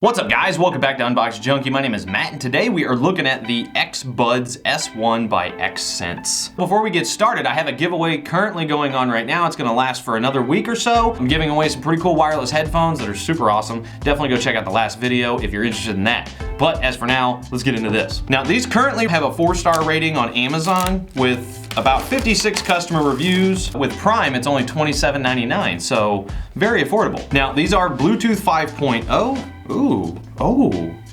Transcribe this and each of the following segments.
What's up guys, welcome back to Unbox Junkie. My name is Matt and today we are looking at the xBuds S1 by Xcentz. Before we get started, I have a giveaway currently going on right now. It's gonna last for another week or so. I'm giving away some pretty cool wireless headphones that are super awesome. Definitely go check out the last video if you're interested in that. But as for now, let's get into this. Now these currently have a 4-star rating on Amazon with about 56 customer reviews. With Prime, it's only $27.99, so very affordable. Now these are Bluetooth 5.0. Ooh,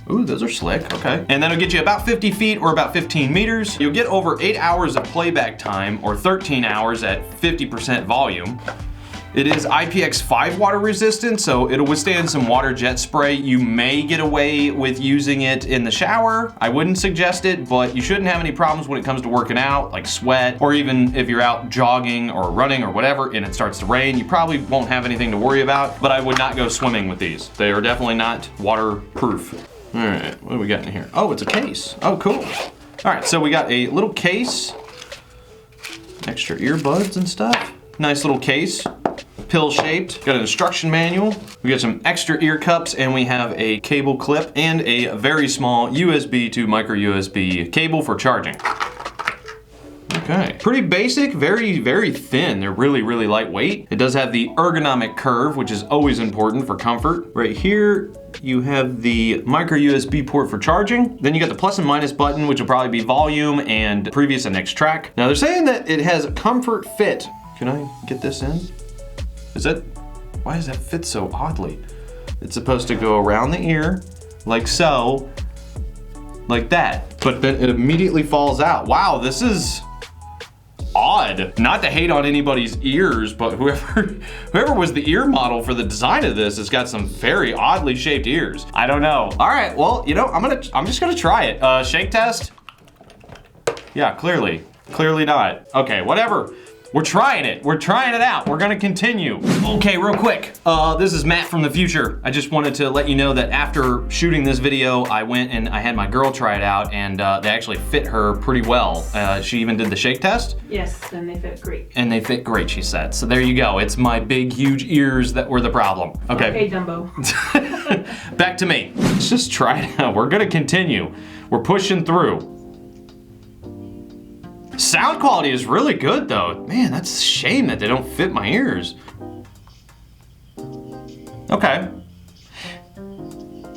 those are slick, okay. And that'll get you about 50 feet or about 15 meters. You'll get over 8 hours of playback time or 13 hours at 50% volume. It is IPX5 water resistant, so it'll withstand some water jet spray. You may get away with using it in the shower. I wouldn't suggest it, but you shouldn't have any problems when it comes to working out, like sweat, or even if you're out jogging or running or whatever and it starts to rain, you probably won't have anything to worry about, but I would not go swimming with these. They are definitely not waterproof. All right, what do we got in here? Oh, it's a case. Oh, cool. All right, so we got a little case, extra earbuds and stuff. Nice little case. Pill shaped, got an instruction manual, we got some extra ear cups, and we have a cable clip and a very small USB to micro USB cable for charging. Okay, pretty basic, very thin. They're really lightweight. It does have the ergonomic curve, which is always important for comfort. Right here, you have the micro USB port for charging. Then you got the plus and minus button, which will probably be volume and previous and next track. Now they're saying that it has comfort fit. Can I get this in? Why does that fit so oddly? It's supposed to go around the ear, like so, like that, but then it immediately falls out. Wow, this is odd. Not to hate on anybody's ears, but whoever was the ear model for the design of this has got some very oddly shaped ears. I don't know. All right, well, you know, I'm just gonna try it. Shake test? Yeah, clearly not. Okay, whatever. We're trying it. We're trying it out. We're gonna continue. Okay, real quick. This is Matt from the future. I just wanted to let you know that after shooting this video, I went and I had my girl try it out, and they actually fit her pretty well. She even did the shake test. Yes, and they fit great. And they fit great, she said. So there you go. It's my big, huge ears that were the problem. Okay. Okay, Dumbo. Back to me. Let's just try it out. We're gonna continue. We're pushing through. Sound quality is really good though. Man, that's a shame that they don't fit my ears. Okay.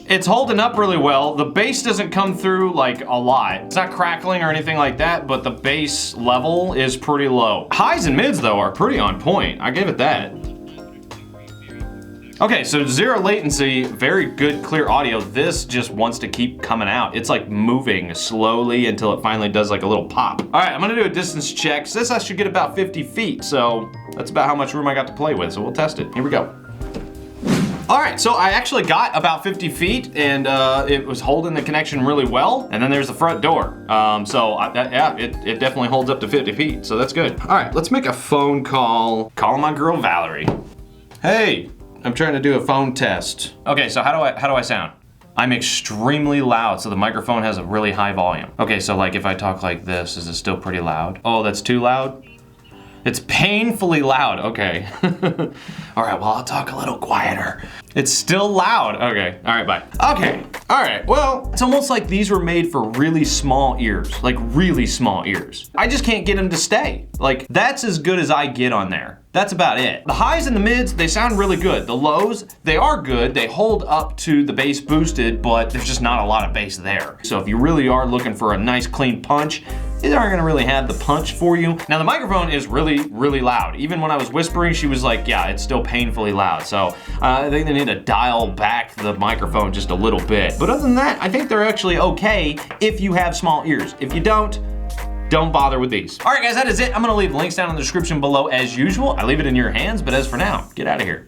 It's holding up really well. The bass doesn't come through like a lot. It's not crackling or anything like that, but the bass level is pretty low. Highs and mids though are pretty on point. I give it that. Okay, so 0 latency, very good clear audio. This just wants to keep coming out. It's like moving slowly until it finally does like a little pop. All right, I'm gonna do a distance check. Says I should get about 50 feet, so that's about how much room I got to play with, so we'll test it. Here we go. All right, so I actually got about 50 feet and it was holding the connection really well. And then there's the front door. Yeah, it definitely holds up to 50 feet, so that's good. All right, let's make a phone call. Call my girl, Valerie. Hey. I'm trying to do a phone test. Okay, so how do I sound? I'm extremely loud, so the microphone has a really high volume. Okay, so like if I talk like this, is it still pretty loud? Oh, that's too loud? It's painfully loud, okay. All right, well, I'll talk a little quieter. It's still loud, okay. All right, bye. Okay, all right, well, it's almost like these were made for really small ears, like really small ears. I just can't get them to stay. Like, that's as good as I get on there. That's about it. The highs and the mids, they sound really good. The lows, they are good. They hold up to the bass boosted, but there's just not a lot of bass there. So if you really are looking for a nice clean punch, they aren't gonna really have the punch for you. Now the microphone is really loud. Even when I was whispering, she was like, yeah, it's still painfully loud. So I think they need to dial back the microphone just a little bit. But other than that, I think they're actually okay if you have small ears. If you don't bother with these. All right, guys, that is it. I'm gonna leave links down in the description below as usual. I leave it in your hands, but as for now, get out of here.